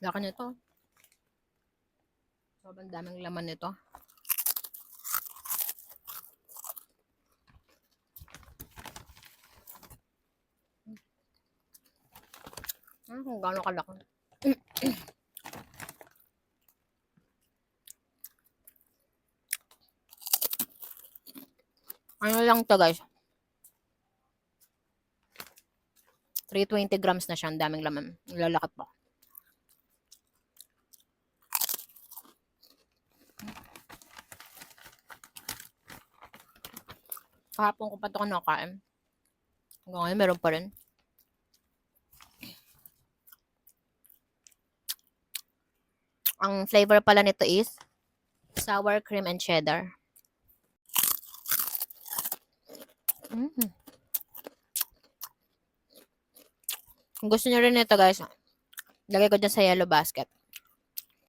Laki nito. Sobrang daming laman nito. Kung gaano kalaki. Ano lang to guys. 320 grams na siya. Ang daming laman. Lalaki pa. Kahapon ko pa ito kinakain. Hanggang ngayon meron pa rin. Ang flavor pala nito is sour cream and cheddar. Kung gusto nyo rin ito guys, lagay ko dyan sa yellow basket.